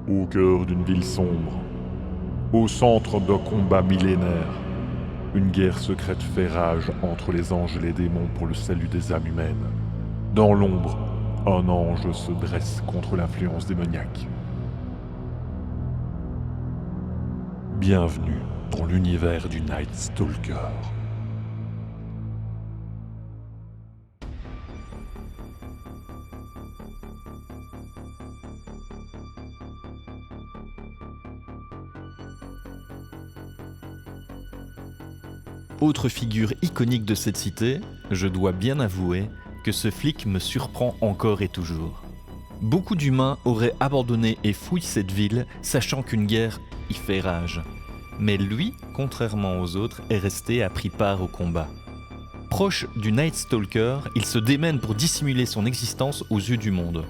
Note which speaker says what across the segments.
Speaker 1: Au cœur d'une ville sombre, au centre d'un combat millénaire, une guerre secrète fait rage entre les anges et les démons pour le salut des âmes humaines. Dans l'ombre, un ange se dresse contre l'influence démoniaque. Bienvenue dans l'univers du Night Stalker.
Speaker 2: Autre figure iconique de cette cité, je dois bien avouer que ce flic me surprend encore et toujours. Beaucoup d'humains auraient abandonné et fouillé cette ville, sachant qu'une guerre y fait rage. Mais lui, contrairement aux autres, est resté et a pris part au combat. Proche du Night Stalker, il se démène pour dissimuler son existence aux yeux du monde,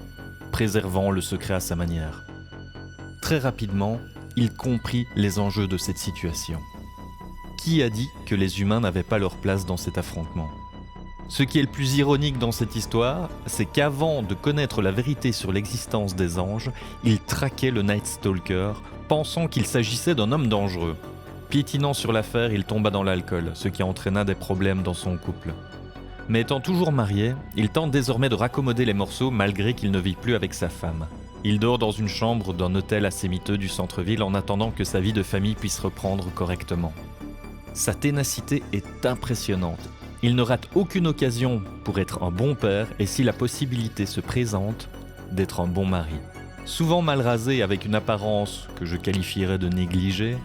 Speaker 2: préservant le secret à sa manière. Très rapidement, il comprit les enjeux de cette situation. Qui a dit que les humains n'avaient pas leur place dans cet affrontement ? Ce qui est le plus ironique dans cette histoire, c'est qu'avant de connaître la vérité sur l'existence des anges, il traquait le Night Stalker, pensant qu'il s'agissait d'un homme dangereux. Piétinant sur l'affaire, il tomba dans l'alcool, ce qui entraîna des problèmes dans son couple. Mais étant toujours marié, il tente désormais de raccommoder les morceaux malgré qu'il ne vit plus avec sa femme. Il dort dans une chambre d'un hôtel assez miteux du centre-ville en attendant que sa vie de famille puisse reprendre correctement. Sa ténacité est impressionnante. Il ne rate aucune occasion pour être un bon père et si la possibilité se présente, d'être un bon mari. Souvent mal rasé avec une apparence que je qualifierais de négligée,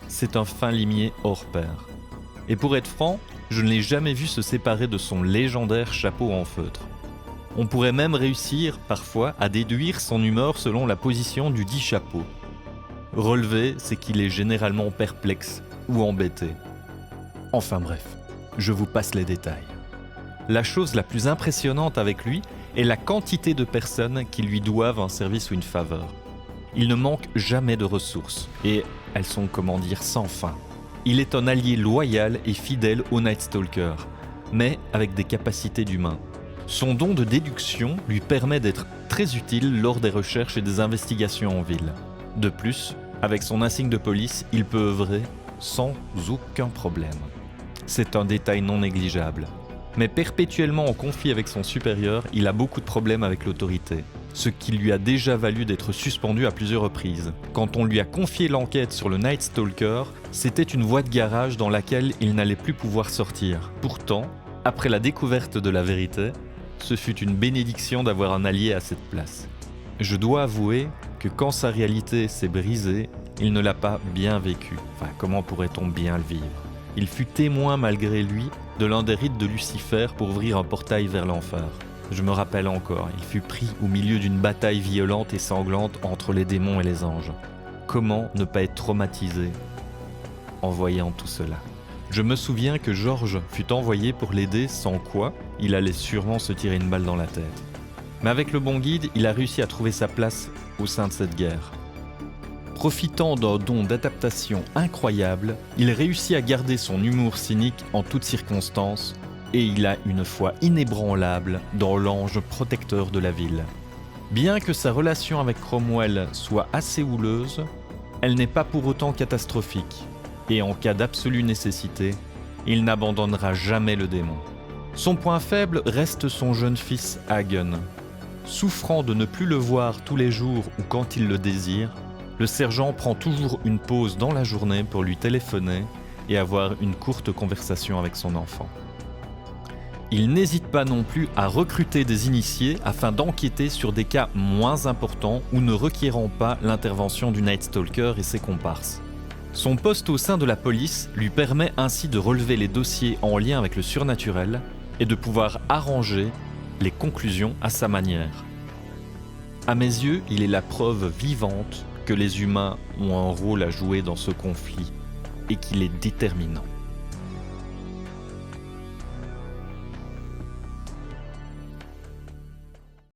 Speaker 2: c'est un fin limier hors pair. Et pour être franc, je ne l'ai jamais vu se séparer de son légendaire chapeau en feutre. On pourrait même réussir, parfois, à déduire son humeur selon la position du dit chapeau. Relevé, c'est qu'il est généralement perplexe ou embêté. Enfin bref, je vous passe les détails. La chose la plus impressionnante avec lui est la quantité de personnes qui lui doivent un service ou une faveur. Il ne manque jamais de ressources, et elles sont, sans fin. Il est un allié loyal et fidèle au Night Stalker, mais avec des capacités d'humain. Son don de déduction lui permet d'être très utile lors des recherches et des investigations en ville. De plus, avec son insigne de police, il peut œuvrer sans aucun problème. C'est un détail non négligeable. Mais perpétuellement en conflit avec son supérieur, il a beaucoup de problèmes avec l'autorité, ce qui lui a déjà valu d'être suspendu à plusieurs reprises. Quand on lui a confié l'enquête sur le Night Stalker, c'était une voie de garage dans laquelle il n'allait plus pouvoir sortir. Pourtant, après la découverte de la vérité, ce fut une bénédiction d'avoir un allié à cette place. Je dois avouer que quand sa réalité s'est brisée, il ne l'a pas bien vécu. Enfin, comment pourrait-on bien le vivre ? Il fut témoin malgré lui de l'un des rites de Lucifer pour ouvrir un portail vers l'enfer. Je me rappelle encore, il fut pris au milieu d'une bataille violente et sanglante entre les démons et les anges. Comment ne pas être traumatisé en voyant tout cela ? Je me souviens que Georges fut envoyé pour l'aider, sans quoi il allait sûrement se tirer une balle dans la tête. Mais avec le bon guide, il a réussi à trouver sa place au sein de cette guerre. Profitant d'un don d'adaptation incroyable, il réussit à garder son humour cynique en toutes circonstances et il a une foi inébranlable dans l'ange protecteur de la ville. Bien que sa relation avec Cromwell soit assez houleuse, elle n'est pas pour autant catastrophique et en cas d'absolue nécessité, il n'abandonnera jamais le démon. Son point faible reste son jeune fils Hagen. Souffrant de ne plus le voir tous les jours ou quand il le désire, le sergent prend toujours une pause dans la journée pour lui téléphoner et avoir une courte conversation avec son enfant. Il n'hésite pas non plus à recruter des initiés afin d'enquêter sur des cas moins importants ou ne requérant pas l'intervention du Night Stalker et ses comparses. Son poste au sein de la police lui permet ainsi de relever les dossiers en lien avec le surnaturel et de pouvoir arranger les conclusions à sa manière. À mes yeux, il est la preuve vivante que les humains ont un rôle à jouer dans ce conflit et qu'il est déterminant.